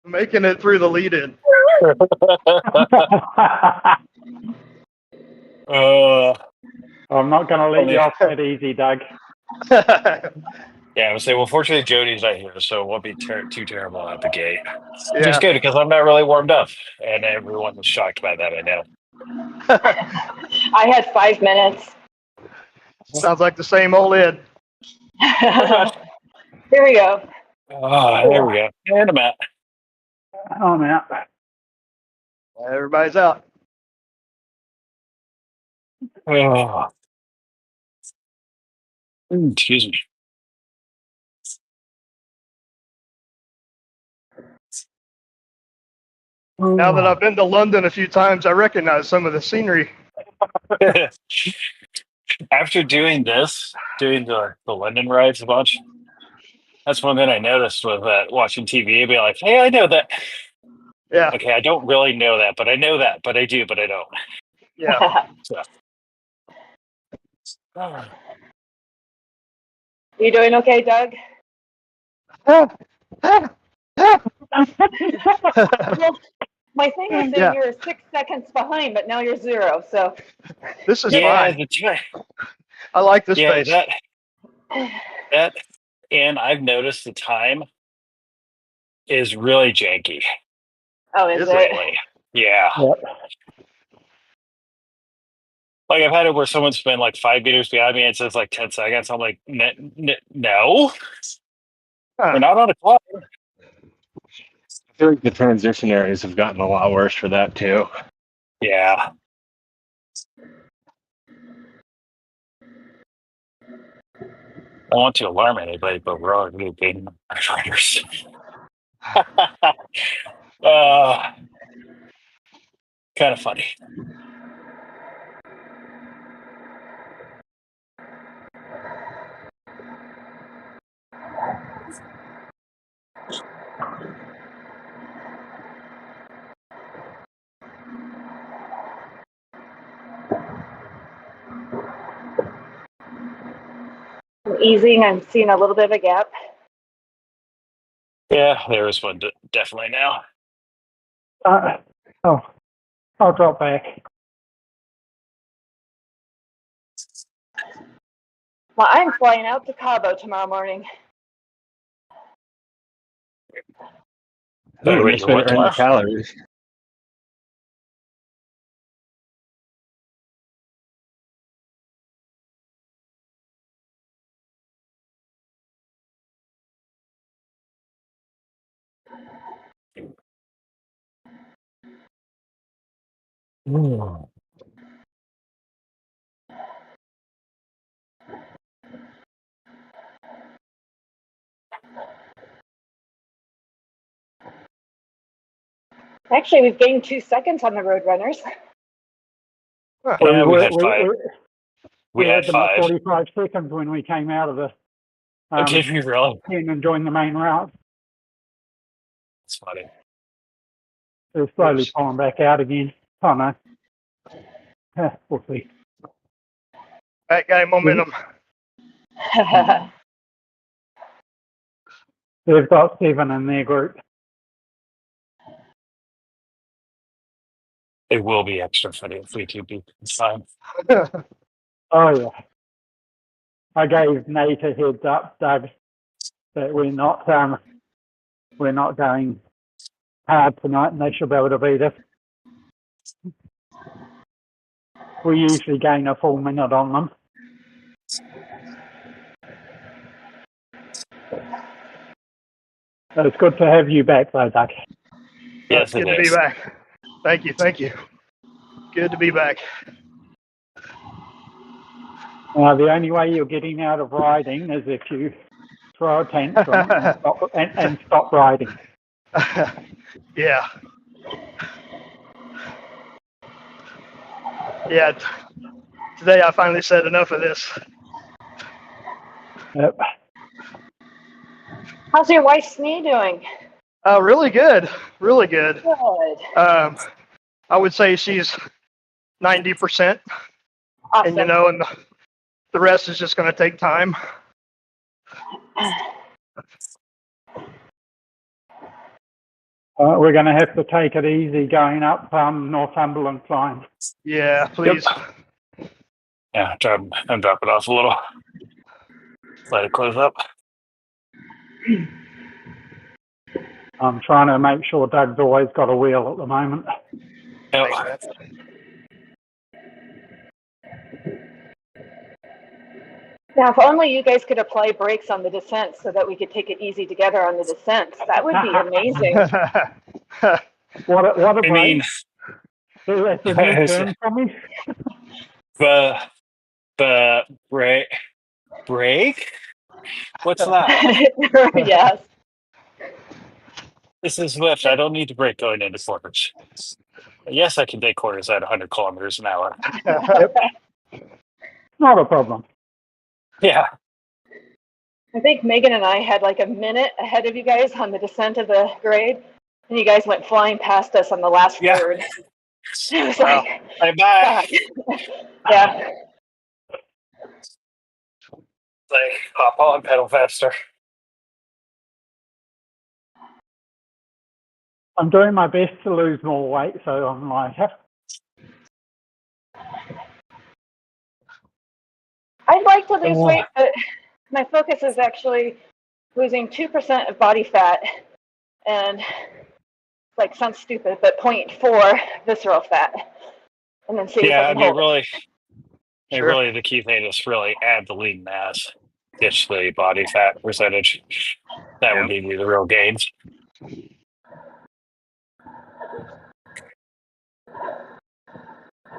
Making it through the lead-in. I'm not going to let you off that easy, Doug. Yeah, I would say, well, fortunately, Jody's not here, so it won't be too terrible out the gate. Yeah. Which is good, because I'm not really warmed up, and everyone was shocked by that, I know. I had 5 minutes. Sounds like the same old Ed. Here we go. Oh, there we go. And I'm out. I'm out. Everybody's out. Oh. Excuse me. Now that I've been to London a few times, I recognize some of the scenery. After doing the London rides a bunch, that's one thing I noticed with watching TV. I'd be like, hey, I know that. Yeah. Okay, I don't really know that, but I know that, but I do, but I don't. Yeah. So. You doing okay, Doug? Well, my thing is that you're 6 seconds behind, but now you're 0. So this is fine. I like this pace. That, and I've noticed the time is really janky. Oh, is it? Lately. Yeah. Yep. Like I've had it where someone's been like 5 meters behind me and it says like 10 seconds. I'm like, no, we're not on a clock. I feel like the transition areas have gotten a lot worse for that too. Yeah. I don't want to alarm anybody, but we're all really being riders. Kind of funny. I'm easing. I'm seeing a little bit of a gap. Yeah, there is one definitely now. I'll drop back. Well, I'm flying out to Cabo tomorrow morning. Nice way to earn the calories. Actually, we've gained 2 seconds on the road runners. Yeah, we had 5. We had them at 5. 45 seconds when we came out of the Okay, really? and joined the main route. It's funny. They're slowly pulling back out again. Oh no. We'll see. That guy momentum. They've got 7 in their group. It will be extra funny if we keep this time. Oh yeah. I gave Nate a heads up, Doug, that we're not going hard tonight, and they should be able to beat us. We usually gain a full minute on them. So it's good to have you back, though, Doug. Yes, good to be back. Thank you. Good to be back. The only way you're getting out of riding is if you throw a tantrum and stop riding. Yeah. Yeah. Today I finally said enough of this. Yep. How's your wife's knee doing? Really good. Really good. Good. I would say she's 90%. Awesome. And and the rest is just going to take time. We're going to have to take it easy going up Northumberland Climb. Yeah, please. Yeah, I'm dropping off a little. Let it close up. I'm trying to make sure Doug's always got a wheel at the moment. Yep. Makes sense. Now, if only you guys could apply brakes on the descent so that we could take it easy together on the descent. That would be amazing. What a I break. mean, That's a new term for me. break? What's that? Yes. This is Swift. I don't need to brake going into corners. Yes, I can take corners at 100 kilometers an hour. Not a problem. Yeah. I think Megan and I had like a minute ahead of you guys on the descent of the grade, and you guys went flying past us on the last third. It was like, Bye. yeah. Like, hop on, pedal faster. I'm doing my best to lose more weight, so I'm like, I'd like to lose weight, but my focus is actually losing 2% of body fat and, like, sounds stupid, but 0.4 visceral fat. And then see if I can hold it. Really, the key thing is really add the lean mass, ditch the body fat percentage. That would give you the real gains.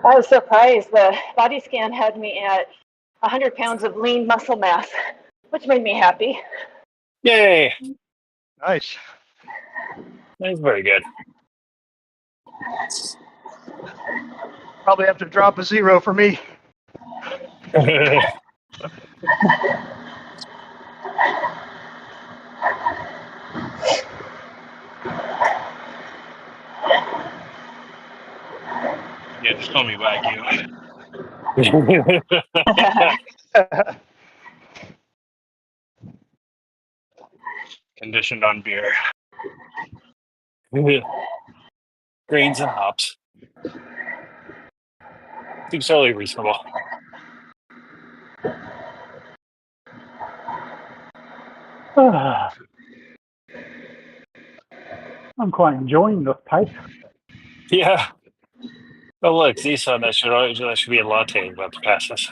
I was surprised. The body scan had me at 100 pounds of lean muscle mass, which made me happy. Yay! Nice. That's very good. Probably have to drop a 0 for me. Yeah, just call me Wagyu. Conditioned on beer. Grains and hops. Seems totally reasonable. I'm quite enjoying this pace. Yeah. Oh, look, Zson, that should be a latte about to pass us.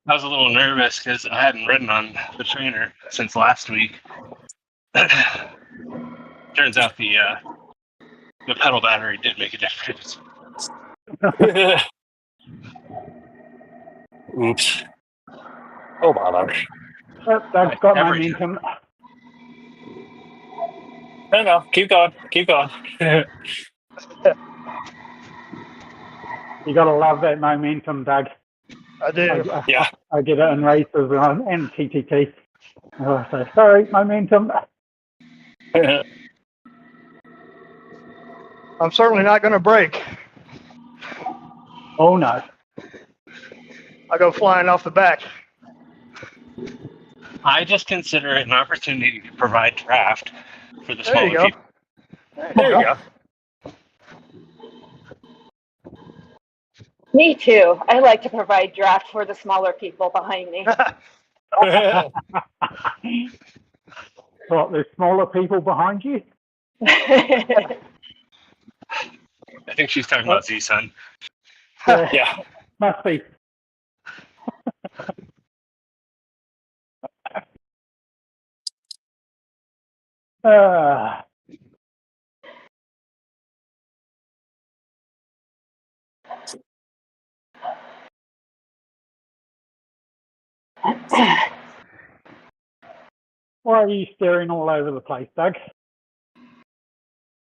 I was a little nervous because I hadn't ridden on the trainer since last week. Turns out the pedal battery did make a difference. Oops. Oh, bother. Doug's got Every momentum. No, keep going. Keep going. You got to love that momentum, Doug. I do. Yeah. I get it in races and TTT. I say, sorry, momentum. I'm certainly not going to break. Oh, no. I'll go flying off the back. I just consider it an opportunity to provide draft for the There you smaller go. people. There you go. Me too. I like to provide draft for the smaller people behind me. What, there's smaller people behind you? I think she's talking about Z-Sun. Yeah. Must be. Why are you staring all over the place, Doug?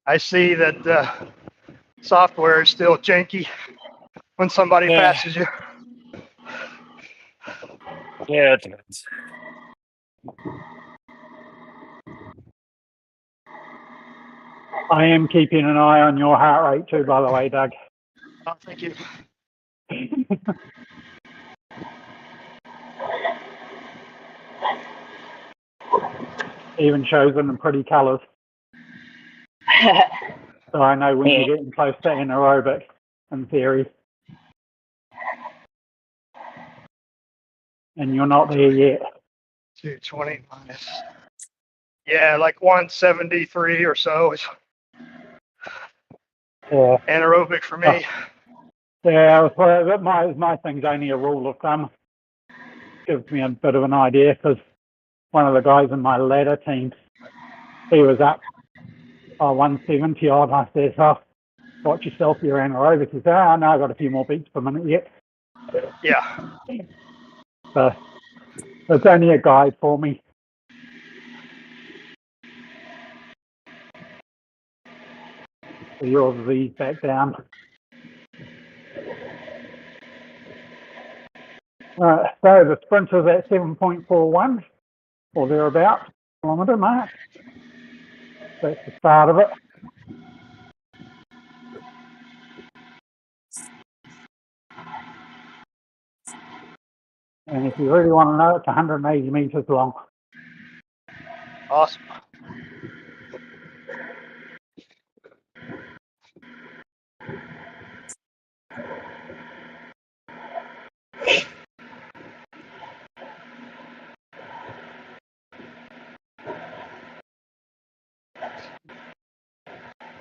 I see that software is still janky when somebody passes you. Yeah, it depends. I am keeping an eye on your heart rate too, by the way, Doug. Oh, thank you. Even shows them in pretty colours. So I know when you're getting close to anaerobic, in theory. And you're not there yet. 220 minus. Yeah, like 173 or so is Yeah. anaerobic for me. Yeah, well, my thing's only a rule of thumb. Gives me a bit of an idea because one of the guys in my ladder team, he was up 170 odd. I said, oh, watch yourself, you're anaerobic. He said, oh, no, I've got a few more beats per minute yet. Yeah. So it's only a guide for me. So yours is back down. So the sprint is at 7.41 or thereabouts kilometre mark. That's the start of it. And if you really want to know, it's 180 metres long. Awesome.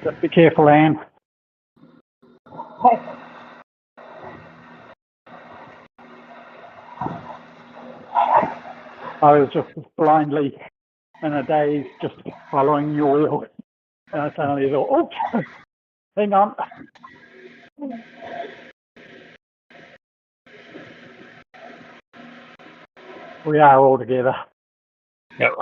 Just be careful, Anne. I was just blindly in a daze, just following your wheel. And I suddenly thought, oops, hang on. We are all together. Yep.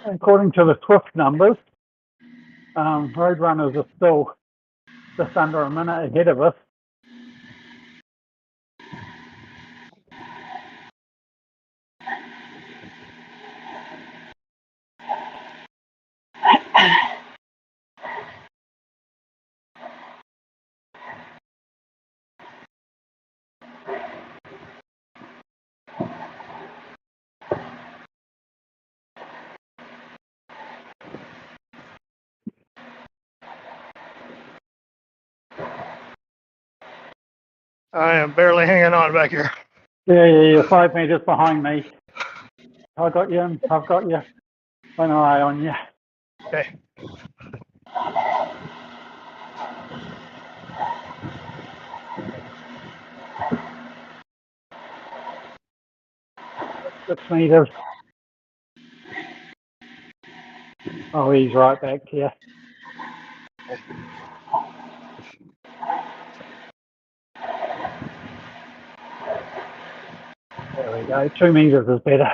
According to the Swift numbers, Roadrunners are still just under a minute ahead of us. I am barely hanging on back here. Yeah, you're 5 metres behind me. I've got you. I've got you. An eye on you. Okay. Six metres. Oh, he's right back here. There we go. 2 metres is better.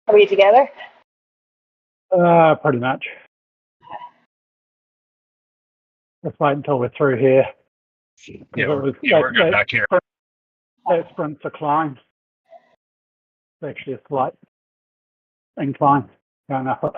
Are we together? Pretty much. Just wait until we're through here. Yeah, we're good back here. That sprint's a climb. It's actually a slight incline going up it.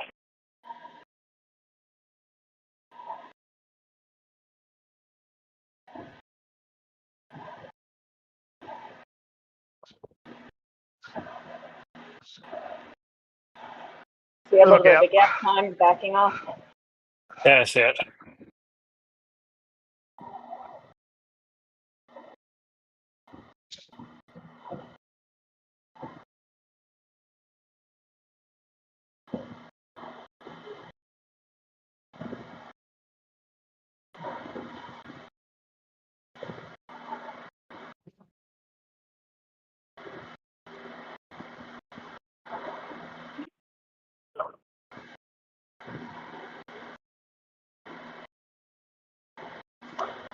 So we have a little Little bit of a gap time backing off. Yeah, that's it.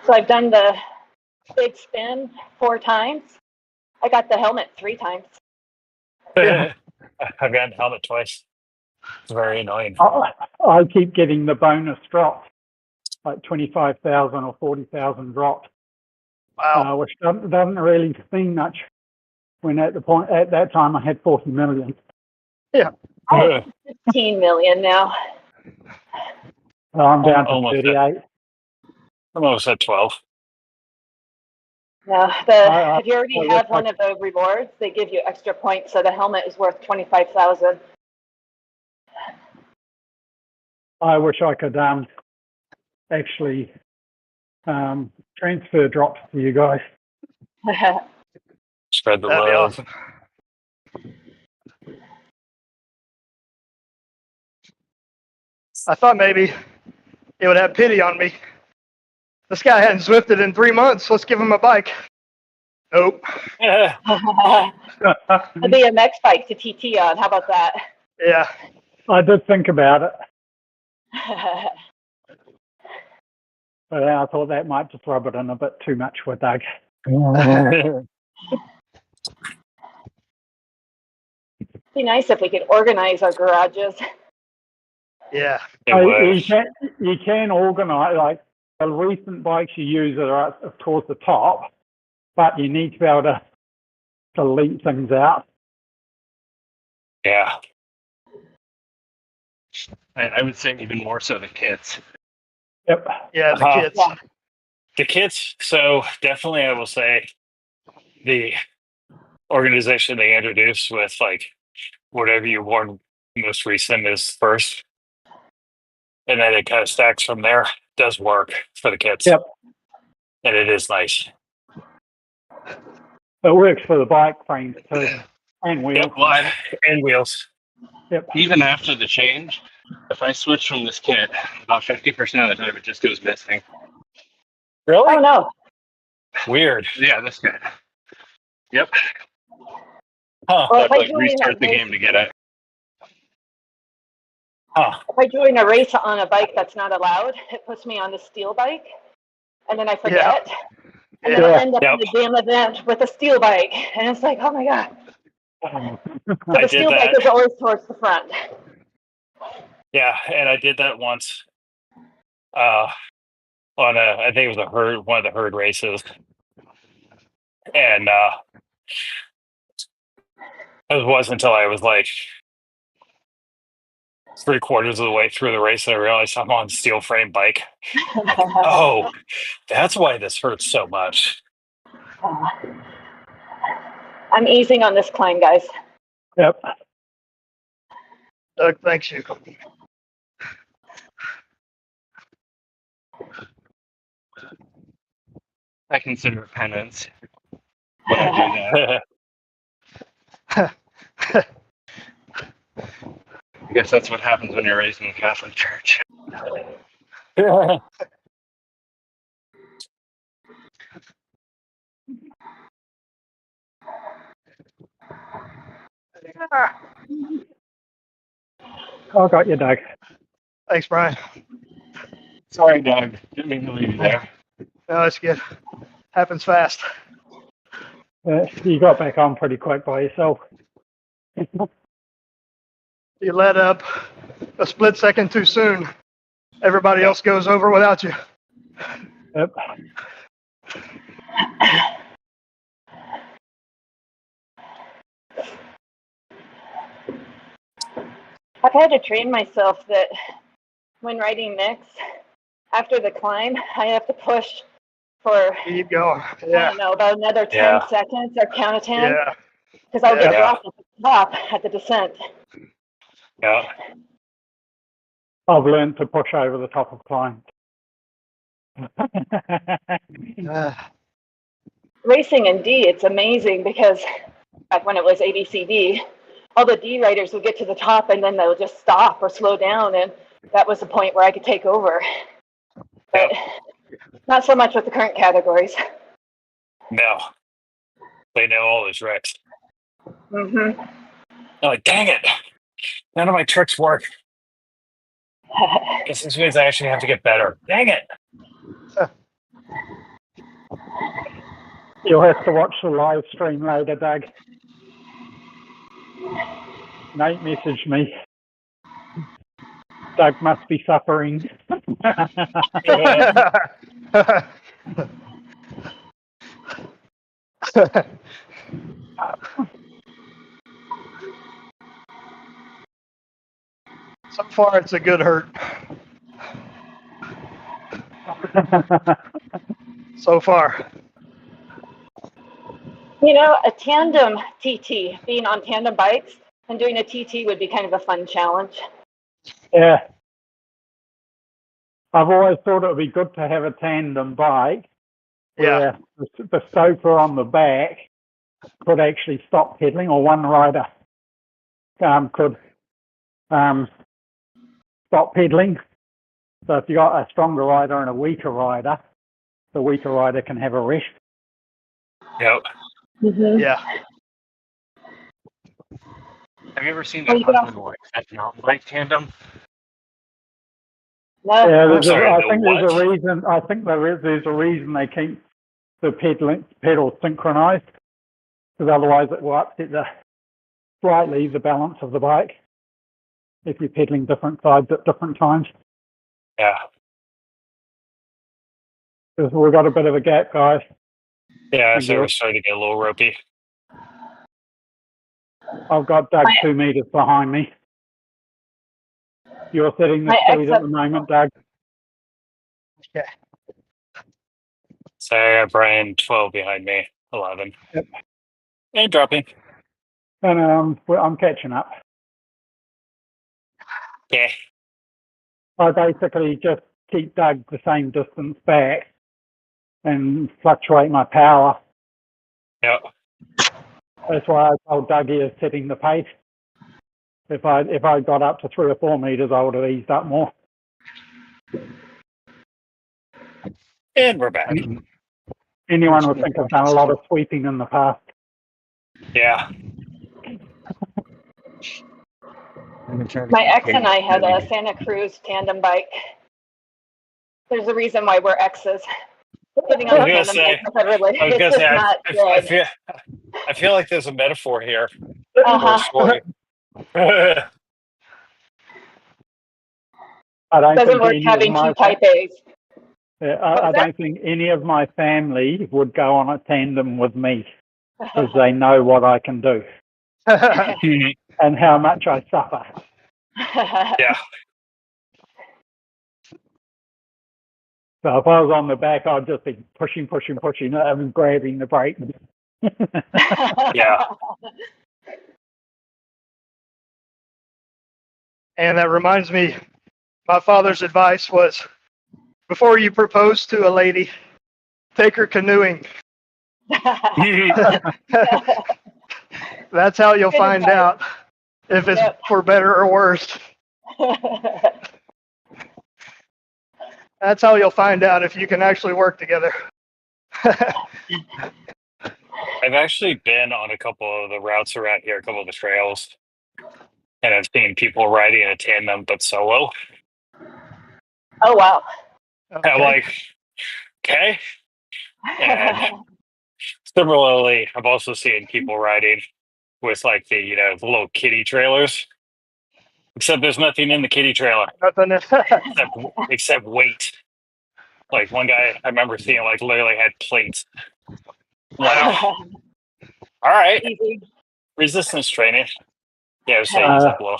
So I've done the big spin 4 times. I got the helmet 3 times. Yeah. I've gotten helmet twice. It's very annoying. I keep getting the bonus drops, like 25,000 or 40,000 drops, Wow. which doesn't really mean much when at that time I had 40 million. I have 15 million now. So I'm down to Almost 38. I'm almost at 12. No, if you already I have one of the rewards, they give you extra points. So the helmet is worth 25,000. I wish I could actually transfer drops to you guys. Spread the That'd be love. awesome. I thought maybe it would have pity on me. This guy hadn't Zwifted in 3 months. Let's give him a bike. Nope. Yeah. A BMX bike to TT on. How about that? Yeah. I did think about it, but then I thought that might just rub it in a bit too much with Doug. It'd be nice if we could organize our garages. Yeah. You can organize, like the recent bikes you use are up towards the top, but you need to be able to delete things out. Yeah. I would say even more so the kits. Yep. Yeah, the Uh-huh. kids. Yeah. The kits, so definitely I will say the organization they introduced with like whatever you worn most recent is first. And then it kind of stacks from there. Does work for the kits. Yep. And it is nice. It works for the bike frames too, and wheels. Yep. Well, and wheels. Yep. Even after the change, if I switch from this kit, about 50% of the time it just goes missing. Really? Oh no. Weird. Yeah, this kit. Yep. Huh. Well, I have if to I like join restart the game to get it. if I join a race on a bike that's not allowed, it puts me on the steel bike, and then I forget, and then I end up in the damn event with a steel bike, and it's like, oh my god. So I the did steel bike that. is always towards the front. Yeah, and I did that once. On I think it was one of the herd races, and it wasn't until I was like 3/4 of the way through the race that I realized I'm on a steel frame bike. Like, oh, that's why this hurts so much. I'm easing on this climb, guys. Yep. Doug, thanks you. I consider it penance when I do that. I guess that's what happens when you're raised in the Catholic Church. I got you, Doug. Thanks, Brian. Sorry, Doug. Didn't mean to leave you there. No, it's good. Happens fast. You got back on pretty quick by yourself. You let up a split second too soon. Everybody else goes over without you. Yep. I've had to train myself that when riding mix, after the climb, I have to push for, Keep going. I Yeah. don't know, about another 10 seconds or count of 10. Yeah. Because I'll get Yeah. dropped at the top at the descent. Yeah. I've learned to push over the top of climbs. Racing in D, it's amazing because back when it was ABCD, all the D riders would get to the top and then they'll just stop or slow down, and that was the point where I could take over. But not so much with the current categories. No. They know all those tricks. Mm-hmm. I'm like, dang it. None of my tricks work. Guess this means I actually have to get better. Dang it. You'll have to watch the live stream later, Doug. Nate messaged me. Doug must be suffering. So far, it's a good hurt. So far. You know, a tandem TT, being on tandem bikes and doing a TT would be kind of a fun challenge. Yeah. I've always thought it would be good to have a tandem bike Yeah. where the stoker on the back could actually stop pedaling, or one rider could stop pedaling. So if you got a stronger rider and a weaker rider, the weaker rider can have a rest. Yep. Mm-hmm. Yeah. Have you ever seen Oh, that you can husband wife that mountain bike tandem? No. Yeah, I'm sorry, I the think there's a what? reason. I think there's a reason they keep the pedals synchronized, because otherwise it will upset slightly the balance of the bike if you're pedaling different sides at different times. Yeah. Because we've got a bit of a gap, guys. Yeah, Thank so you. we're starting to get a little ropey. I've got Doug 2 meters behind me. You're setting the My speed at the moment, Doug. Yeah. So I got Brian 12 behind me, 11. Yep. And dropping. And I'm catching up. Yeah. I basically just keep Doug the same distance back and fluctuate my power. Yep. That's why I told Doug he is setting the pace. If I got up to 3 or 4 meters, I would have eased up more. And we're back. Anyone would think I've done a lot of sweeping in the past. Yeah. My ex and I had a Santa Cruz tandem bike. There's a reason why we're exes. Getting on a tandem bike with a relationship, I was gonna it's just say, not good. I feel like there's a metaphor here Uh-huh. for a story. I don't Doesn't think work any having of two type A's. I don't think any of my family would go on a tandem with me, because they know what I can do and how much I suffer. Yeah. So if I was on the back, I'd just be pushing, and grabbing the brake. Yeah. And that reminds me, my father's advice was, before you propose to a lady, take her canoeing. That's how you'll Good find advice. out if it's Yep. for better or worse. That's how you'll find out if you can actually work together. I've actually been on a couple of the routes around here, a couple of the trails, and I've seen people riding in a tandem but solo. Oh, wow. And I'm like, okay. And similarly, I've also seen people riding with like the little kiddie trailers. Except there's nothing in the kiddie trailer Nothing. except weight. Like one guy I remember seeing like literally had plates. Like, all right, Easy. resistance training. Yeah, it was saying it's up low.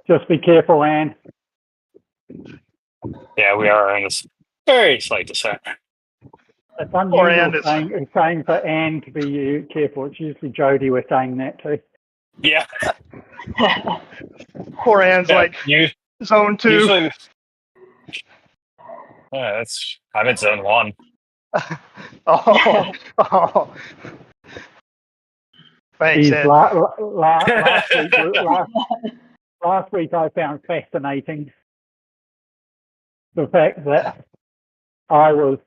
Just be careful, Anne. Yeah, we are in a very slight descent. It's Poor Anne unusual is- saying for Anne to be careful. It's usually Jody we're saying that to. Yeah. Poor Anne's Yeah, like zone 2. usually. Yeah, I'm in zone 1. Oh. Thanks, Ed. Last week I found fascinating the fact that I was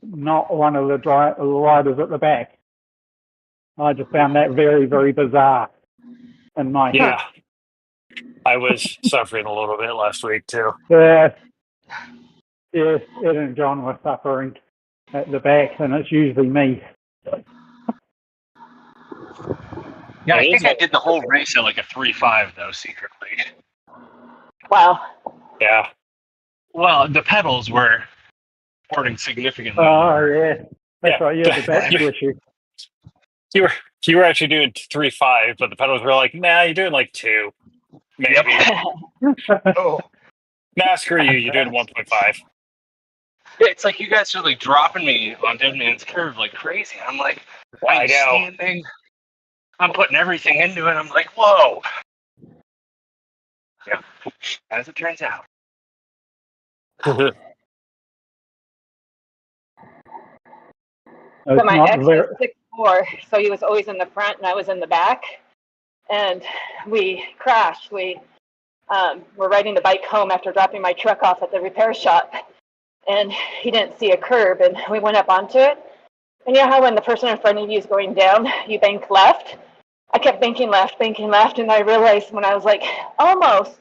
not one of the riders at the back. I just found that very, very bizarre in my head. Yeah. I was suffering a little bit last week too. Yes, Ed and John were suffering. at the back, and it's usually me. Yeah, I It is think I like- did the whole race at like a 3.5 though, secretly. Wow. Yeah. Well, the pedals were porting significantly. Oh yeah, that's Yeah. right. You had the battery issue. You were actually doing 3.5, but the pedals were like, nah, you're doing like 2, maybe. Oh, Nah, screw you. You're doing 1.5. Yeah, it's like you guys are like dropping me on Dead Man's Curve like crazy. I'm like, I I'm know. standing. I'm putting everything into it. I'm like, whoa. Yeah, as it turns out. So It's my not ex very. was 6'4", so he was always in the front and I was in the back. And we crashed. We were riding the bike home after dropping my truck off at the repair shop. And he didn't see a curb, and we went up onto it. And you know how when the person in front of you is going down, you bank left? I kept banking left, and I realized when I was like almost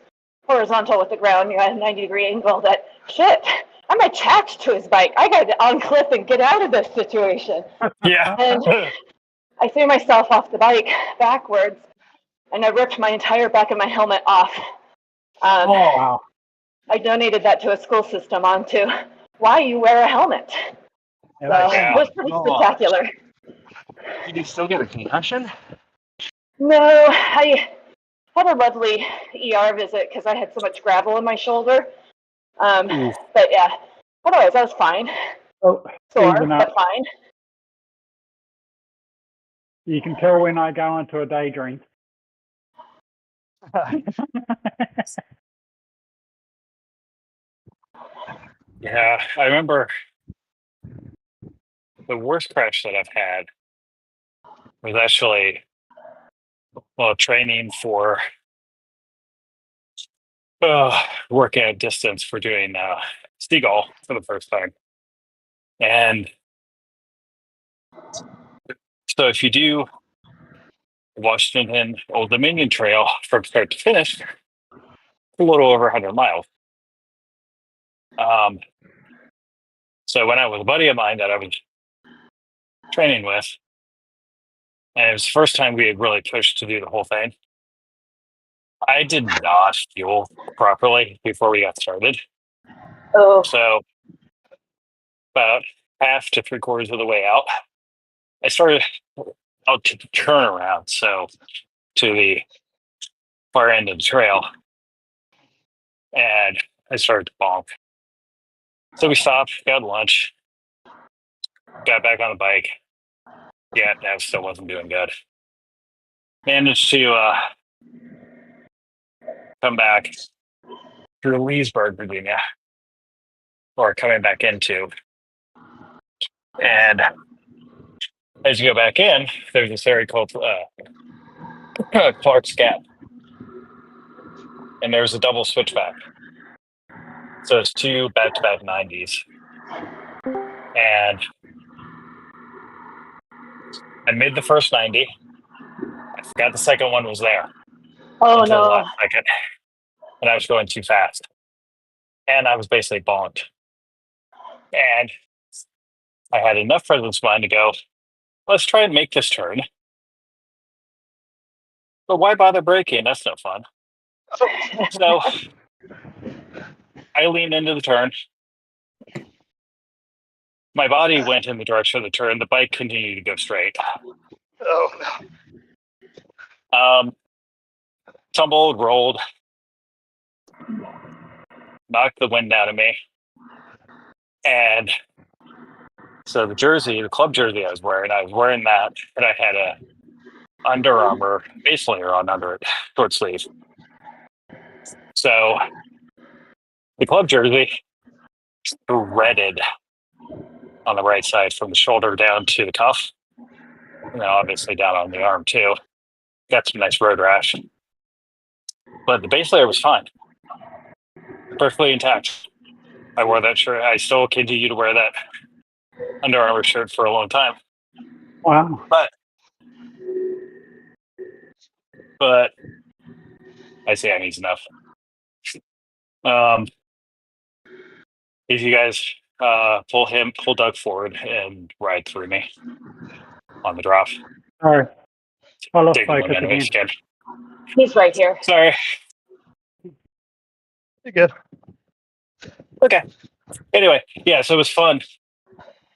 horizontal with the ground, at a 90-degree angle, that shit, I'm attached to his bike. I got to unclip and get out of this situation. Yeah. And I threw myself off the bike backwards, and I ripped my entire back of my helmet off. Wow. I donated that to a school system onto why you wear a helmet. So Yeah. it was pretty spectacular. Did you still get a concussion? No, I had a lovely ER visit because I had so much gravel in my shoulder. But yeah, otherwise I was fine. Oh, Sore, even but fine. you can tell when I go into a daydream. Yeah. I remember the worst crash that I've had was actually, well, training for working at distance for doing seagull for the first time. And so if you do Washington Old Dominion Trail from start to finish, a little over 100 miles. So when I was a buddy of mine that I was training with, and it was the first time we had really pushed to do the whole thing, I did not fuel properly before we got started. Oh, So about half to 3/4 of the way out, I started out to the turnaround, so to the far end of the trail, and I started to bonk. So we stopped, got lunch, got back on the bike. Yeah, that still wasn't doing good. Managed to come back through Leesburg, Virginia, or coming back into. And as you go back in, there's this area called Clark's Gap. And there's a double switchback. So it's 2 back-to-back 90s. And I made the first 90. I forgot the second one was there oh until the no. last second. And I was going too fast. And I was basically bonked. And I had enough presence of mind to go, let's try and make this turn. But why bother braking? That's no fun. So I leaned into the turn. My body went in the direction of the turn. The bike continued to go straight. oh no. Tumbled, rolled, knocked the wind out of me. And so the club jersey I was wearing that, and I had a Under Armour base layer on under it, short sleeve. So the club jersey shredded on the right side from the shoulder down to the cuff. And then obviously down on the arm too. Got some nice road rash. But the base layer was fine. Perfectly intact. I wore that shirt. I still continue to wear that Under Armour shirt for a long time. Wow. But I say I need enough. If you guys pull Doug forward and ride through me on the drop. Sorry, I lost Take the focus momentum again. if you can. He's right here. Sorry. You're good. Okay. Anyway, yeah, so it was fun.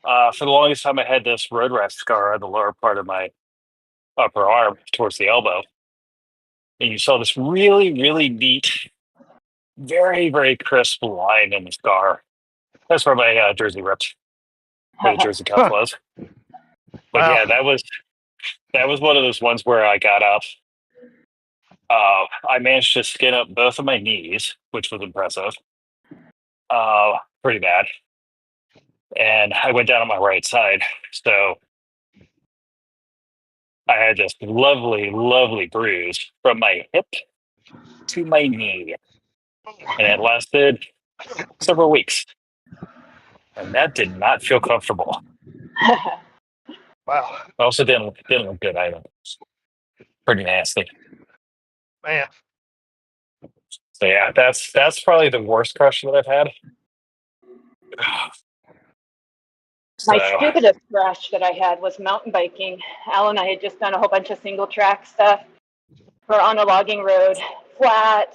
For the longest time, I had this road rash scar on the lower part of my upper arm towards the elbow. And you saw this really, really neat, very, very crisp line in the scar. That's where my jersey ripped, where the jersey cuff was. But Wow. yeah, that was one of those ones where I got up. I managed to skin up both of my knees, which was impressive. Pretty bad. And I went down on my right side. So I had this lovely, lovely bruise from my hip to my knee. And it lasted several weeks. And that did not feel comfortable. Wow. Also didn't look good either. Pretty nasty. Man. So yeah, that's probably the worst crush that I've had. My So, stupidest crash that I had was mountain biking. Al and I had just done a whole bunch of single track stuff. We're on a logging road, flat.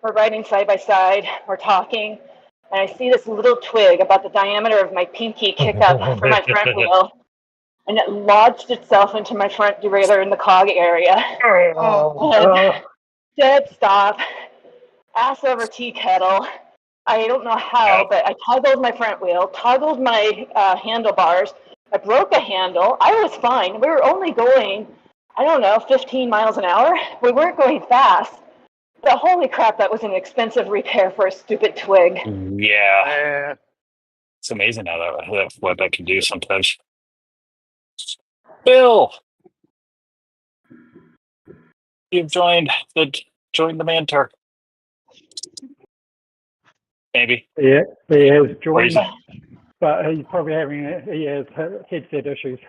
We're riding side by side. We're talking. And I see this little twig about the diameter of my pinky kick up from my front wheel. And it lodged itself into my front derailleur in the cog area. And dead stop. Ass over tea kettle. I don't know how, but I toggled my front wheel, toggled my handlebars. I broke a handle. I was fine. We were only going, 15 miles an hour. We weren't going fast. But holy crap, that was an expensive repair for a stupid twig. yeah, Man. it's amazing how what that can do sometimes. Bill, you've joined the Mantor. Maybe. Yeah, he has joined, Crazy. but he's probably having headset issues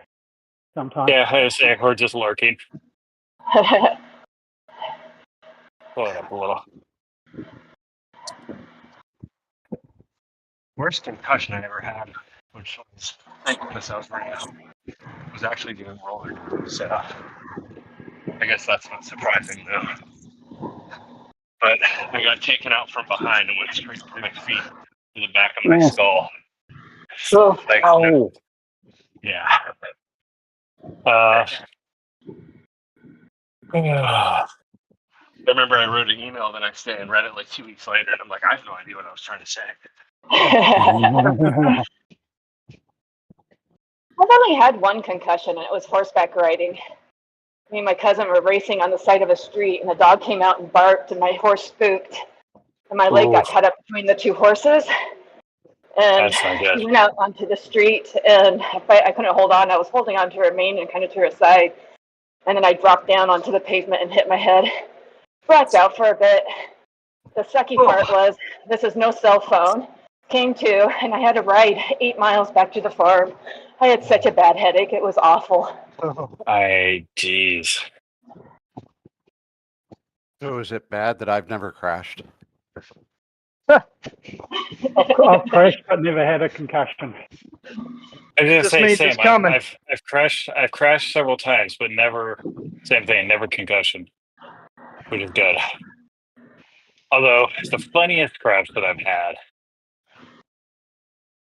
sometimes. Yeah, I say we're just lurking. Pull it up a little. Worst concussion I ever had, which was thank goodness I was running out, was actually doing roller. So I guess that's not surprising though. But I got taken out from behind and went straight through my feet to the back of my Yeah. skull. So, Like, Oh. yeah. Uh, I remember I wrote an email the next day and read it like 2 weeks later, and I'm like, I have no idea what I was trying to say. I've only had one concussion, and it was horseback riding. Me and my cousin were racing on the side of a street, and a dog came out and barked, and my horse spooked, and my leg got caught up between the two horses. And That's not good. he went out onto the street, and I couldn't hold on. I was holding on to her mane and kind of to her side. And then I dropped down onto the pavement and hit my head. Blacked out for a bit. The sucky part was, this is no cell phone. Came to, and I had to ride 8 miles back to the farm. I had such a bad headache. It was awful. Geez. So is it bad that I've never crashed? I've crashed but never had a concussion. I was gonna Just say means same. it's coming. I've crashed several times, but never same thing. Never concussion, which is good. Although the funniest crash that I've had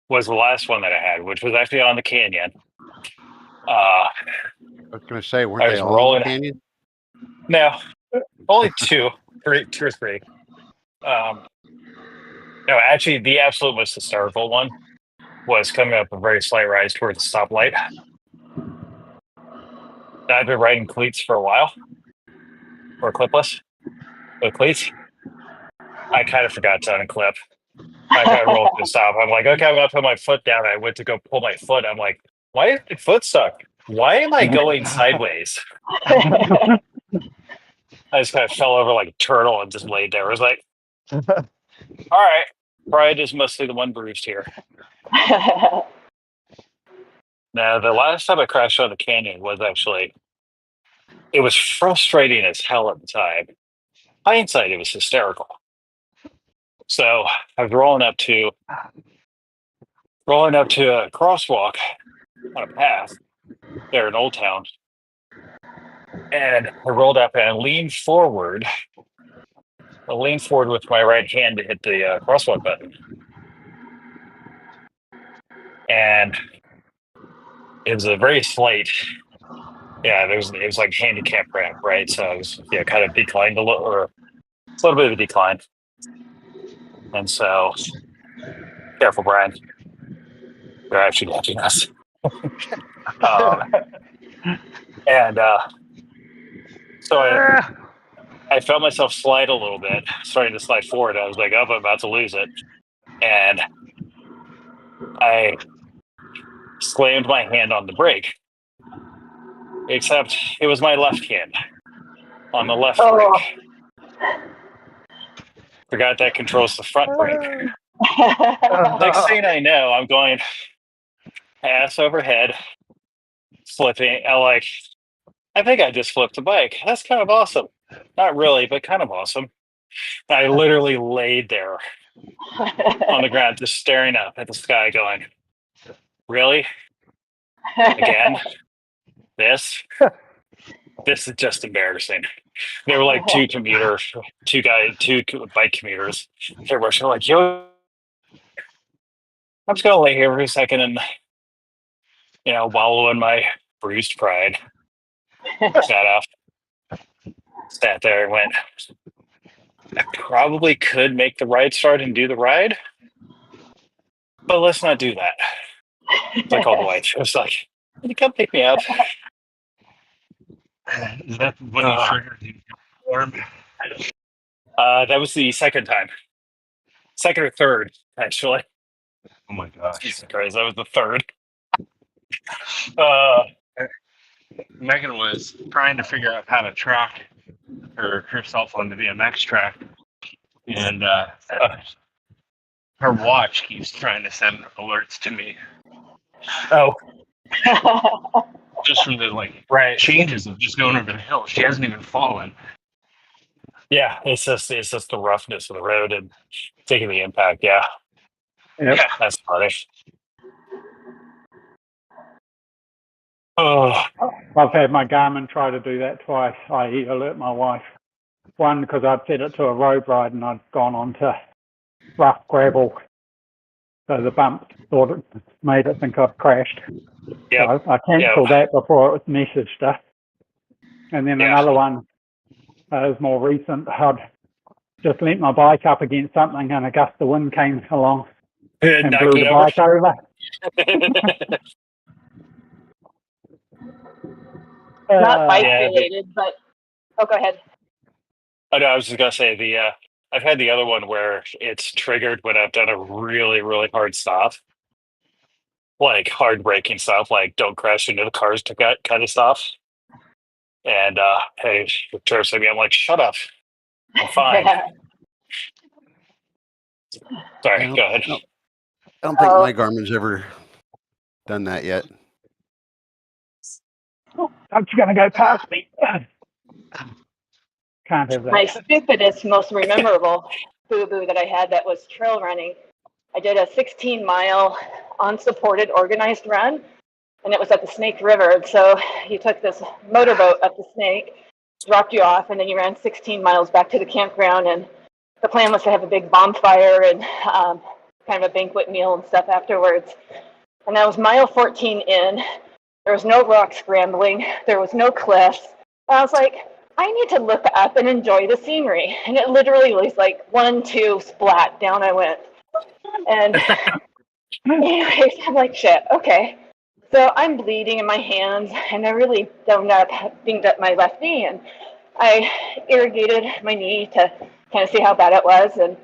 was the last one that I had, which was actually on the canyon. I was going to say, I weren't was they all rolling- in the canyon? No, only two or three. No, actually, the absolute most hysterical one was coming up a very slight rise towards the stoplight. I've been riding cleats for a while, or clipless, with cleats. I kind of forgot to unclip. I kind of rolled to the stop. I'm like, okay, I'm going to put my foot down. I went to go pull my foot. I'm like, why is my foot stuck? Why am I going sideways? I just kind of fell over like a turtle and just laid there. I was like, all right, pride is mostly the one bruised here. Now, the last time I crashed on the canyon was actually, it was frustrating as hell at the time. Hindsight, it was hysterical. So I was rolling up to rolling up to a crosswalk on a path there in Old Town. And I rolled up and leaned forward. I leaned forward with my right hand to hit the crosswalk button. And it was a very slight, it was like handicap ramp, right? So it was kind of declined a little, or a little bit of a decline. And so, careful, Brian. They're actually watching us. So I felt myself slide a little bit, starting to slide forward. I was like, oh, I'm about to lose it. And I slammed my hand on the brake, except it was my left hand on the left brake. Forgot that controls the front brake. Next thing I know, I'm going ass over head, flipping. I think I just flipped the bike. That's kind of awesome. Not really, but kind of awesome. I literally laid there on the ground, just staring up at the sky, going, "Really? Again? This is just embarrassing." They were like two bike commuters. They were like, "Yo, I'm just gonna lay here for a second and wallow in my bruised pride." Sat there and went, I probably could make the ride start and do the ride, but let's not do that. So I called the wife. I was like, "Can you come pick me up?" Is that when you triggered the alarm? That was the second time. Second or third, actually. Oh my gosh. Jesus Christ, that was the third. Megan was trying to figure out how to track herself on the BMX track, and her watch keeps trying to send alerts to me. Oh. Just from the changes of just going over the hill. She hasn't even fallen. Yeah, it's just the roughness of the road and taking the impact. Yeah. Yep. Yeah, that's funny. Oh, I've had my Garmin try to do that twice, i.e. alert my wife. One, because I'd set it to a road ride and I'd gone onto rough gravel. So the bump thought it made it think I'd crashed. yeah. So I cancelled that before it messaged her. And then another one is more recent. I'd just leant my bike up against something and a gust of wind came along and blew the bike over. Not bike related, but go ahead. Oh no, I was just gonna say I've had the other one where it's triggered when I've done a really, really hard stop, like hard braking stuff, like don't crash into the cars to kind of stuff. And hey, Travis, I'm like, shut up, I'm fine. Sorry, go ahead. I don't think my Garmin's ever done that yet. I'm just going to go past me. Can't have that. My stupidest, most memorable boo-boo that I had that was trail running. I did a 16-mile unsupported organized run, and it was at the Snake River. And so you took this motorboat up the Snake, dropped you off, and then you ran 16 miles back to the campground. And the plan was to have a big bonfire and kind of a banquet meal and stuff afterwards. And that was mile 14 in. There was no rock scrambling. There was no cliffs. I was like, I need to look up and enjoy the scenery. And it literally was like 1, 2, splat, down I went. And anyways, I'm like, shit, okay. So I'm bleeding in my hands, and I really dinged up my left knee, and I irrigated my knee to kind of see how bad it was. And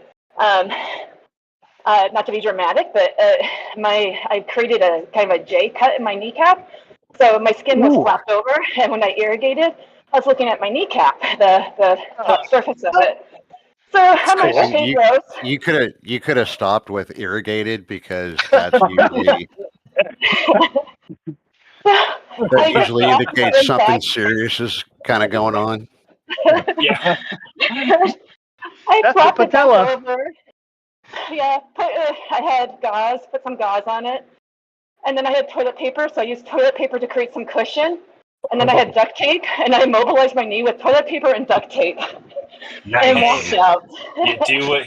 not to be dramatic, but I created a kind of a J cut in my kneecap. So my skin was flapped over, and when I irrigated, I was looking at my kneecap, the top surface of it. So I'm like, okay, gross. You could have stopped with irrigated, because that's usually that usually indicates something serious is kind of going on. Yeah. I flopped it over. Yeah, I had gauze, put some gauze on it. And then I had toilet paper, so I used toilet paper to create some cushion. And then I had duct tape, and I immobilized my knee with toilet paper and duct tape. And walked out.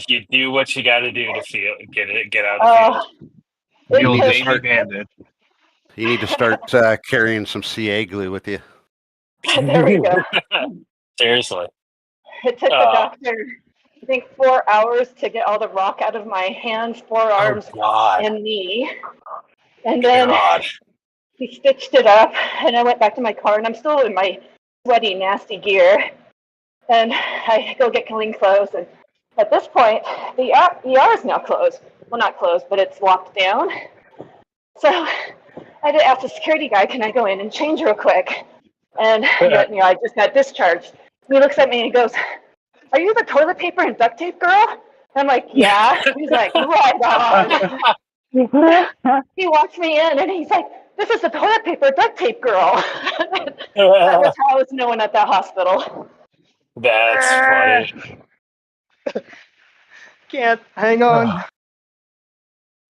You do what you got to do to get out of the Oh, field. The old Because- Navy bandit. You need to start carrying some CA glue with you. there we go. Seriously. It took the doctor, I think, 4 hours to get all the rock out of my hands, forearms, Oh God. and knee. And then God. he stitched it up, and I went back to my car, and I'm still in my sweaty, nasty gear. And I go get clean clothes, and at this point, the ER is now closed. Well, not closed, but it's locked down. So I had to ask the security guy, can I go in and change real quick? And I just got discharged. And he looks at me and he goes, are you the toilet paper and duct tape girl? And I'm like, yeah. He's like, right on. He walks me in and he's like, this is the toilet paper duct tape girl. That was how I was known at the hospital. That's funny. Can't hang on.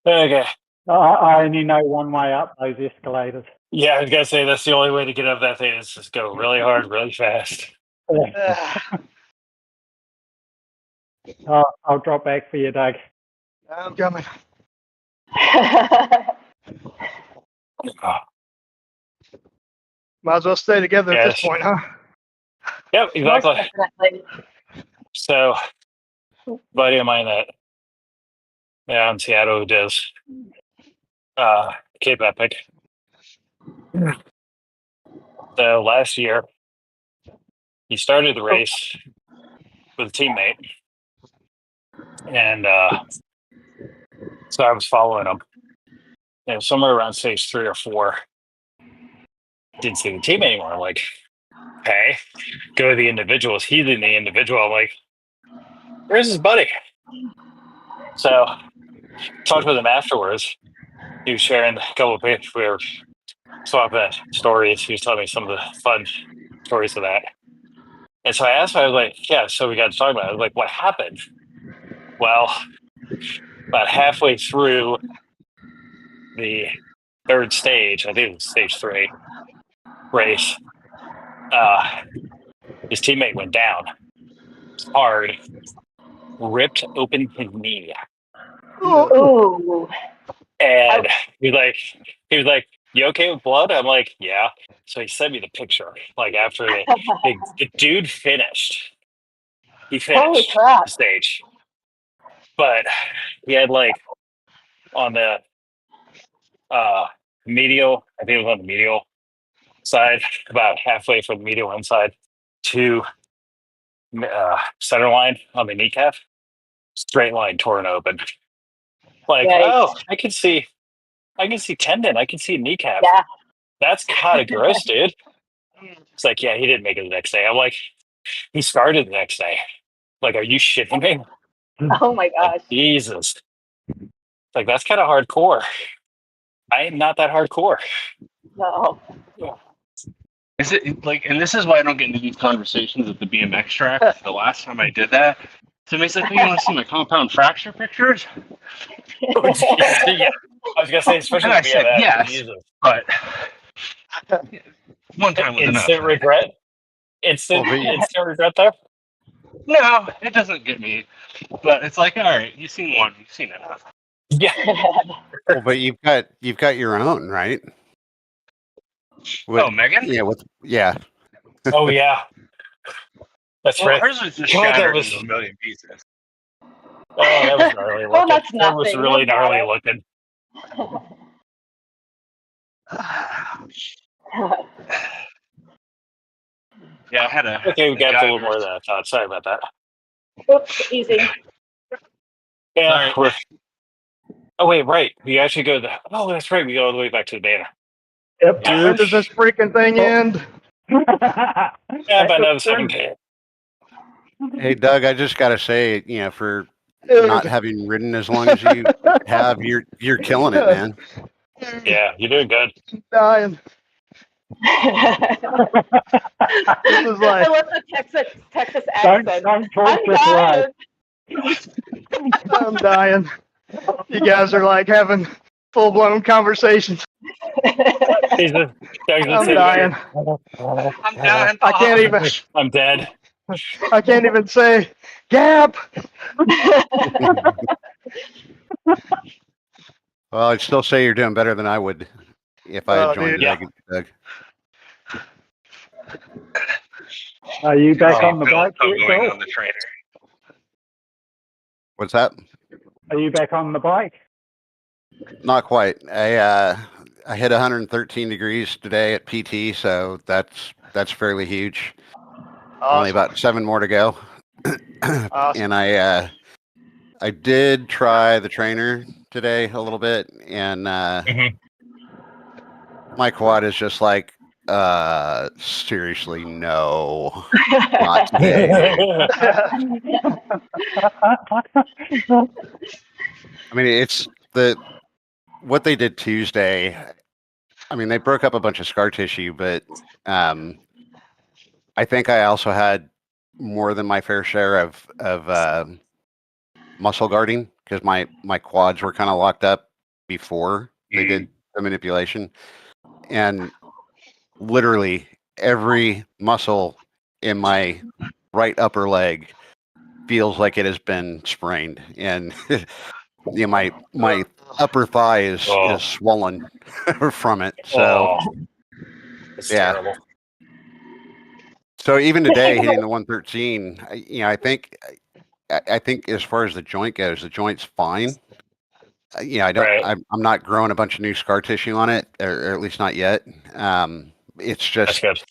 Okay. I only know one way up those escalators. Yeah, I was gonna say that's the only way to get up that thing is just go really hard, really fast. I'll drop back for you, Doug. I'm coming. Might as well stay together at this Yes. point, huh? Yep, Most exactly. definitely. So, buddy of mine that out in Seattle who does Cape Epic. So last year, he started the race with a teammate, and so I was following him. And somewhere around stage 3 or 4, didn't see the team anymore. I'm like, okay, go to the individuals. He's in the individual. I'm like, where's his buddy? So talked with him afterwards. He was sharing a couple of pictures. We were swapping stories. He was telling me some of the fun stories of that. And so I asked him, I was like, yeah, so we got to talk about it. I was like, what happened? Well, about halfway through the 3rd stage, I think it was stage 3 race, his teammate went down hard, ripped open his knee. Ooh. And he was like, you okay with blood? I'm like, yeah. So he sent me the picture. Like after the dude finished. He Holy finished crap. the stage. But he had like on the medial, I think it was on the medial side, about halfway from the medial inside to center line on the kneecap, straight line torn open. Like, Yikes. oh, I can see tendon, I can see kneecap. Yeah. That's kind of gross, dude. It's like, yeah, he didn't make it the next day. I'm like, he started the next day. Like, are you shitting me? Oh my gosh. Like, Jesus. Like, that's kind of hardcore. I am not that hardcore. No. Is it like, and this is why I don't get into these conversations with the BMX track. The last time I did that, somebody's like, "Oh, you want to see my compound fracture pictures?" Yeah. I was gonna say, especially And I the said BMX, yes, Jesus. but one time was enough. Instant regret. Instant regret there. No, it doesn't get me. But it's like, all right, you've seen one, you've seen enough. Yeah. Well, but you've got your own, right? Oh, Megan? Yeah. Oh yeah. That's Well, right. hers was just God, that shattered was- into a million pieces. Oh, that was gnarly looking. Oh, that's That was nothing. really That's all gnarly right. looking. Yeah, I had a. Okay, we got a guy little more than I thought. Sorry about that. Oops, easy. Yeah. Sorry. Oh wait, right. We actually go to the. Oh, that's right. We go all the way back to the banner. Yep. When does this freaking thing end? Yeah, about another 7 Hey, Doug, I just got to say, for not having ridden as long as you have, you're killing it, man. Yeah, you're doing good. Dying. This is I like, love the Texas don't accent. don't I'm torture Ray. tired. I'm dying. You guys are like having full blown conversations. He's the, I'm dying. I'm dying. I can't even. I'm dead. I can't even say Gap. Well, I'd still say you're doing better than I would if I had Oh, joined dude. Doug. Are you back Oh, on the bike I'm yet, going Bill? on the trainer. What's that? Are you back on the bike? Not quite. I hit 113 degrees today at PT, so that's fairly huge. Only Awesome. about 7 more to go. Awesome. And I did try the trainer today a little bit, and Mhm. my quad is just like, seriously, no, not today. I mean, it's what they did Tuesday. I mean, they broke up a bunch of scar tissue, but I think I also had more than my fair share of muscle guarding because my quads were kind of locked up before they did the manipulation, and literally every muscle in my right upper leg feels like it has been sprained, and you know, my upper thigh is swollen from it. So It's yeah. terrible. So even today, hitting the 113, I think as far as the joint goes, the joint's fine. Right. I'm not growing a bunch of new scar tissue on it, or at least not yet. It's That's just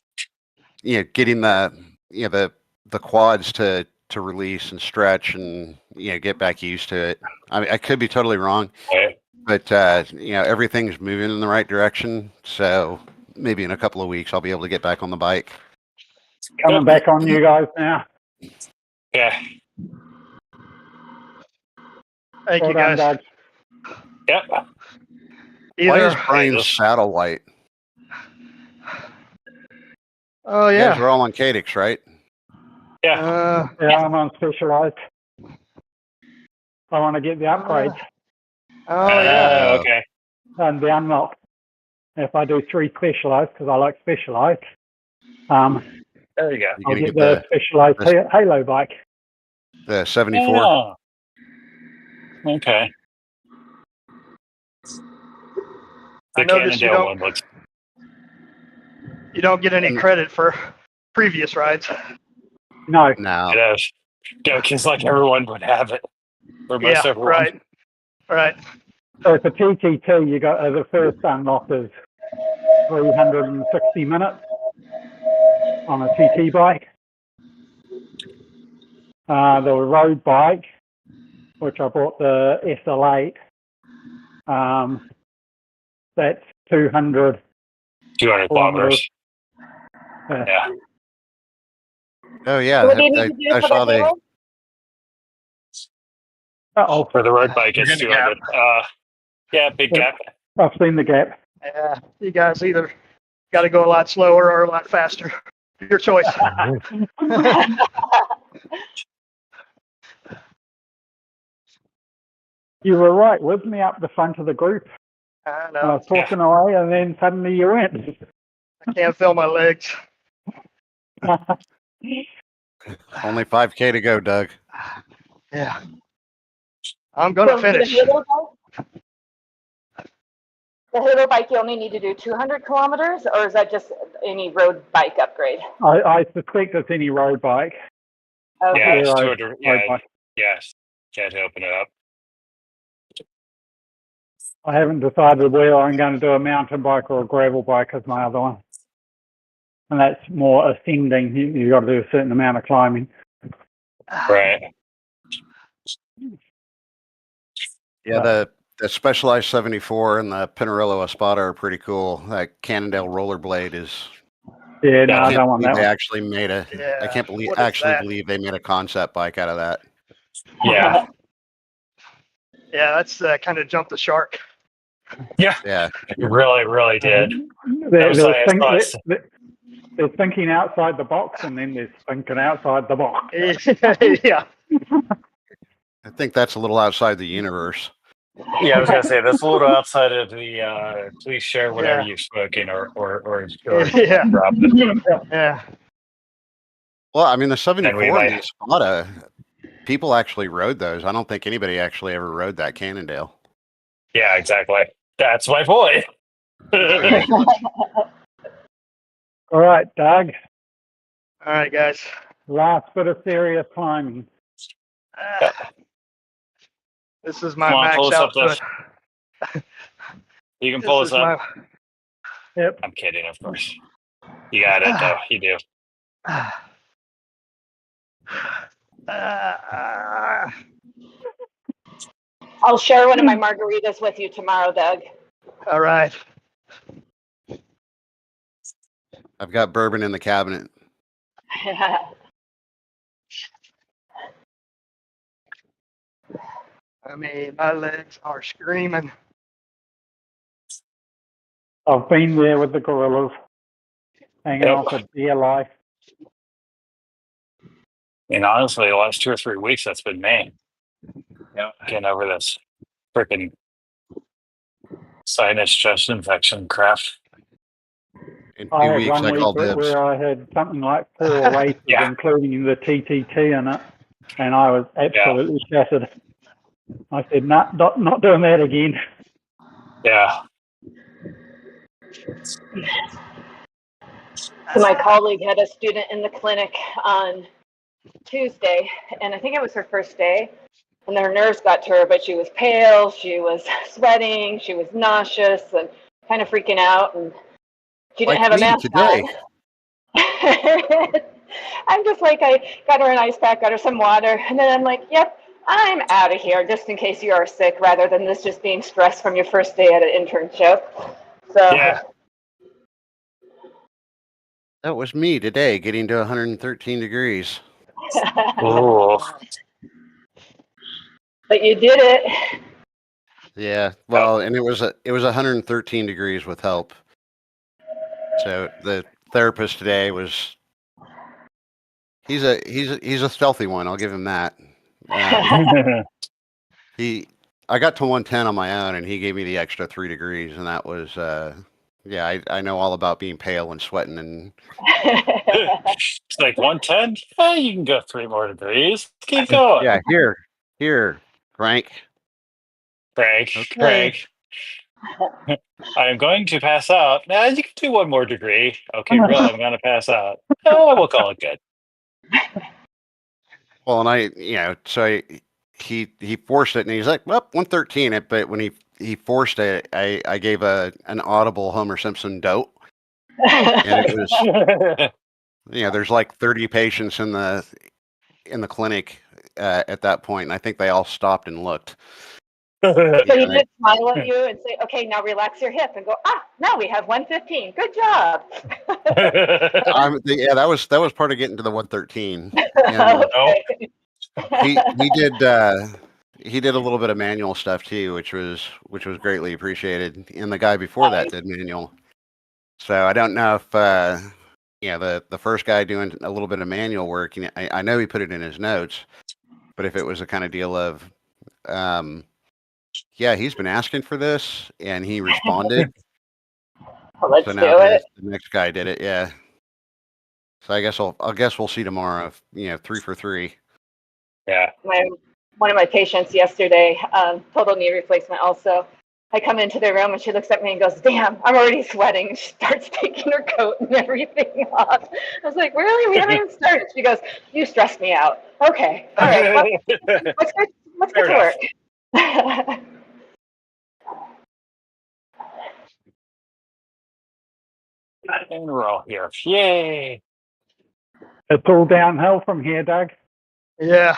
good. getting the quads to release and stretch and get back used to it. I mean, I could be totally wrong, Right. but everything's moving in the right direction. So maybe in a couple of weeks, I'll be able to get back on the bike. Coming back on you guys now. Yeah. Thank Well you done, guys. Doug. Yep. Why is Either. Brian's saddle white? Oh You guys yeah. are all on Cadix, right? Yeah. Yeah, I'm on Specialized. I want to get the upgrades Oh yeah. Okay. and the unlock. If I do 3 Specialized, because I like Specialized, There you go. You're I'll gonna get get the Specialized Halo bike. the 74. Oh. Okay. I The noticed you Cannondale one looks. don't get any credit for previous rides. No, No. It is. Yeah, because like everyone would have it. Or most Yeah. everyone. Right. Right. so for TTT, you got the first unlock is 360 minutes on a TT bike. The road bike, which I bought the SL8, that's 200 200 kilometers. Yeah. Oh yeah. What do you need to do I for saw the they. Halo? Uh-oh, For the road bike, You're it's gonna 200. Yeah, big gap. I've seen the gap. Yeah. You guys either got to go a lot slower or a lot faster. Your choice. You were right with me up the front of the group. I I know. was talking away, and then suddenly you went. I can't feel my legs. Only 5K to go, Doug. Yeah. I'm gonna So for finish. The Halo bike, you only need to do 200 kilometers, or is that just any road bike upgrade? I suspect it's any road bike. Okay. Yeah, it's road 200. Yeah, bike. yes. Can't open it up. I haven't decided whether I'm going to do a mountain bike or a gravel bike as my other one. And that's more ascending. You've got to do a certain amount of climbing. Right. Yeah, the Specialized 74 and the Pinarello Espada are pretty cool. That Cannondale rollerblade is. Yeah, no, Yeah, I don't want They that one. actually made a. Yeah. I can't believe What is actually that? believe they made a concept bike out of that. Yeah. Yeah, that's kind of jumped the shark. Yeah. Yeah. You really, really did. They're, was like- they're thinking outside the box, and then they're thinking outside the box. Yeah. I think that's a little outside the universe. Yeah, I was gonna say that's a little outside of the. Please share whatever Yeah. you're smoking, or Yeah. drop it. Yeah. Well, I mean, the And 74 we and might. the Espada, people actually rode those. I don't think anybody actually ever rode that Cannondale. Yeah, exactly. That's my point. All right, Doug. All right, guys. Last bit of serious climbing. This is my Come on, pull max us up. output. You can pull This us is up. my. Yep. I'm kidding, of course. You got it, though. You do. I'll share one of my margaritas with you tomorrow, Doug. All right. I've got bourbon in the cabinet. I mean, my legs are screaming. I've been there with the gorillas, hanging Yep. off a dear life. And honestly, the last 2 or 3 weeks, that's been me. Yeah. Getting over this freaking sinus chest infection crap. In I 2 had weeks, one I week call dibs. where I had something like 4 races, Yeah. including the TTT in it, and I was absolutely shattered. I said, nah, not doing that again. Yeah. So my colleague had a student in the clinic on Tuesday, and I think it was her first day, and her nerves got to her, but she was pale, she was sweating, she was nauseous, and kind of freaking out, and she didn't Like have a me mask today. on. I'm just like, I got her an ice pack, got her some water, and then I'm like, yep, I'm out of here just in case you are sick, rather than this just being stress from your first day at an internship. So Yeah. That was me today, getting to 113 degrees. Oh. but you did it. Yeah, well, and it was 113 degrees with help. So the therapist today was he's a stealthy one. I'll give him that. I got to 110 on my own, and he gave me the extra 3 degrees, and that was yeah. I know all about being pale and sweating, and It's like 110. Hey, you can go 3 more degrees. Keep going. yeah, here, Frank. Frank. Okay. I'm going to pass out. Nah, you can do 1 more degree. Okay, really, I'm going to pass out. Oh, we'll call it good. Well, and so he forced it, and he's like, well, 113 it, but when he forced it, I gave an audible Homer Simpson dote, and it was there's like 30 patients in the clinic at that point, and I think they all stopped and looked. So he Yeah, did smile at you and say, okay, now relax your hip, and go, now we have 115. Good job. yeah, that was part of getting to the 113. And Okay. he did a little bit of manual stuff too, which was greatly appreciated. And the guy before that did manual. So I don't know if the first guy doing a little bit of manual work, I know he put it in his notes, but if it was a kind of deal of yeah, he's been asking for this, and he responded. Well, let's So do now it. the next guy did it. Yeah. So I guess we'll see tomorrow. 3 for 3. Yeah. One of my patients yesterday, total knee replacement also. I come into the room and she looks at me and goes, damn, I'm already sweating. She starts taking her coat and everything off. I was like, really? We haven't even started. She goes, you stress me out. Okay. All right. Let's get to work. And we're all here. Yay. It's all downhill from here, Doug. Yeah.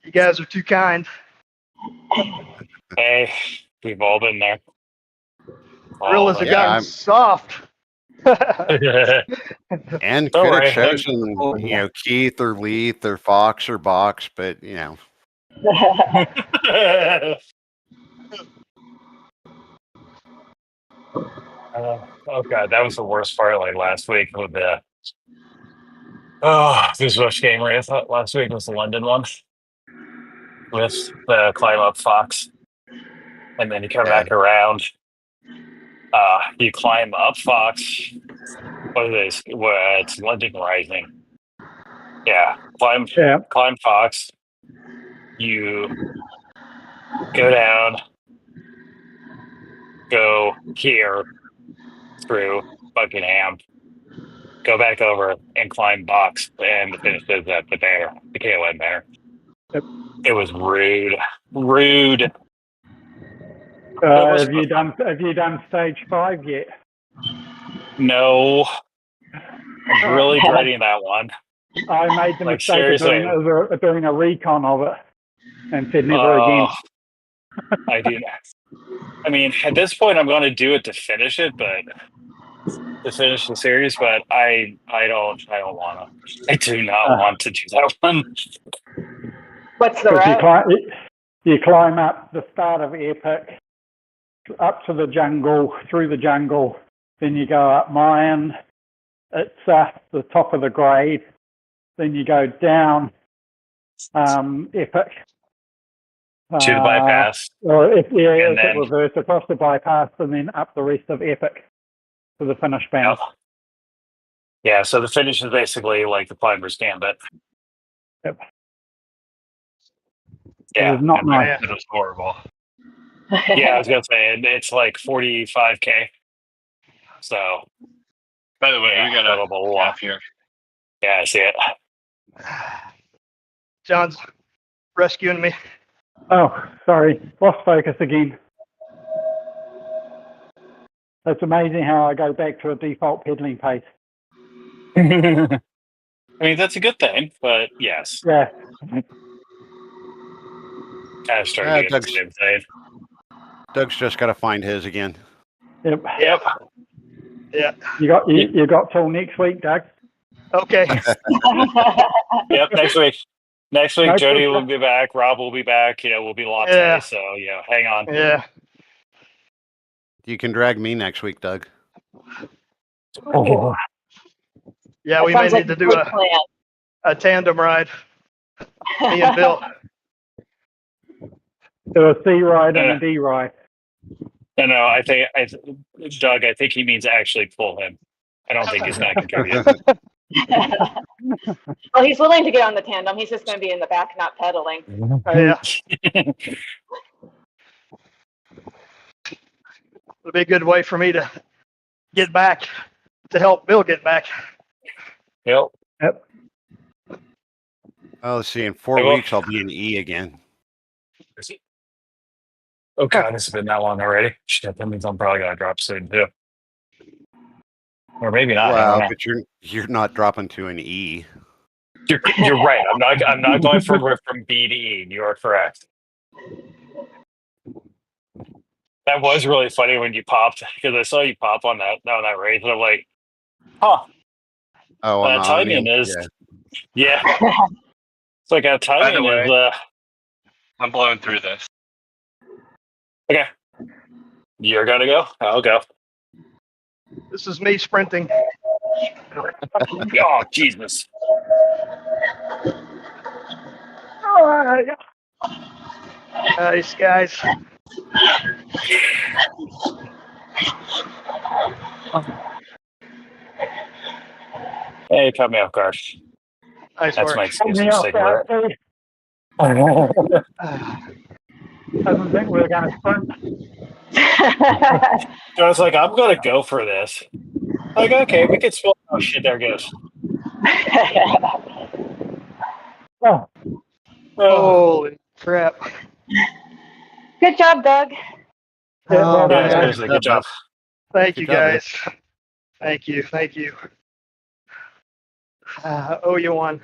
You guys are too kind. Hey, we've all been there. Gorillas have Yeah, gotten I'm- soft. And Don't could worry, have chosen Keith or Leith or Fox or Box, but oh god, that was the worst part. Like last week with the Oh, this was game race last week was the London one with the climb up Fox, and then you come Yeah. back around. You climb up Fox. What is this? Well, it's London Rising. Yeah, Yeah. climb Fox. You go down, go here through Buckingham, go back over and climb Box, and the finish is at the Bear, the KOM Bear. Yep. It was rude. It was Have you done stage 5 yet? no. I'm really dreading that one. I made the Like, mistake of doing a recon of it and said never again. I do. I mean, at this point, I'm going to do it to finish it, but to finish the series. But I don't want to. I do not want to do that one. What's the Because route? you climb up the start of Epic, up to the jungle, through the jungle, then you go up Mayan. It's the top of the grade. Then you go down Epic. To the bypass. Or if And it then- reverse across the bypass and then up the rest of Epic to the finish bound. Yeah, so the finish is basically like the climber's gambit. Yep. Yeah, It was not nice. It was horrible. yeah, I was gonna say it's like 45K. So By the way, Yeah, we got a a little calf here. yeah, I see it. John's rescuing me. Oh, sorry. Lost focus again. It's amazing how I go back to a default pedaling pace. I mean, that's a good thing, but yes, Yeah. kind of starting to get the Doug's- same thing. Doug's just got to find his again. Yep. Yep. Yeah. You got till next week, Doug. Okay. Yep. Next week, No Jody pressure. will be back. Rob will be back. We'll be locked Yeah. today. So hang on. Yeah. You can drag me next week, Doug. Yeah, That we may sounds like need to a do good a plan. tandem ride. Me and Bill. Do a C ride and a D ride. No, Doug, I think he means actually pull him. I don't think he's going to contribute. Well, he's willing to get on the tandem. He's just going to be in the back, not pedaling. Yeah. It'll be a good way for me to get back, to help Bill get back. Yep. Oh, let's see. In 4 will. weeks, I'll be in E again. Oh God, it's been that long already. Shit, that means I'm probably going to drop soon too. Or maybe not. I Well, don't know. but you're not dropping to an E. You're right. I'm not going from B to E. You are correct. That was really funny when you popped, because I saw you pop on that race, and I'm like, huh. Oh, That on timing Omnium? is yeah. It's like that By the timing way- is I'm blowing through this. okay. You're gonna go? I'll go. This is me sprinting. Oh Jesus. Nice, guys. Hey, caught me off guard. Nice That's work. my excuse Me for off sticking guard, with too. Doesn't think we're going to sprint. it. So I was like, I'm gonna go for this. Like, okay, we could spill. Oh shit, there it goes. Oh, Holy crap. Good job, Doug. yeah, Oh, well done, Yeah, man. guys. seriously, good job. Thank Good you, job, man. guys. Thank you. Owe you one.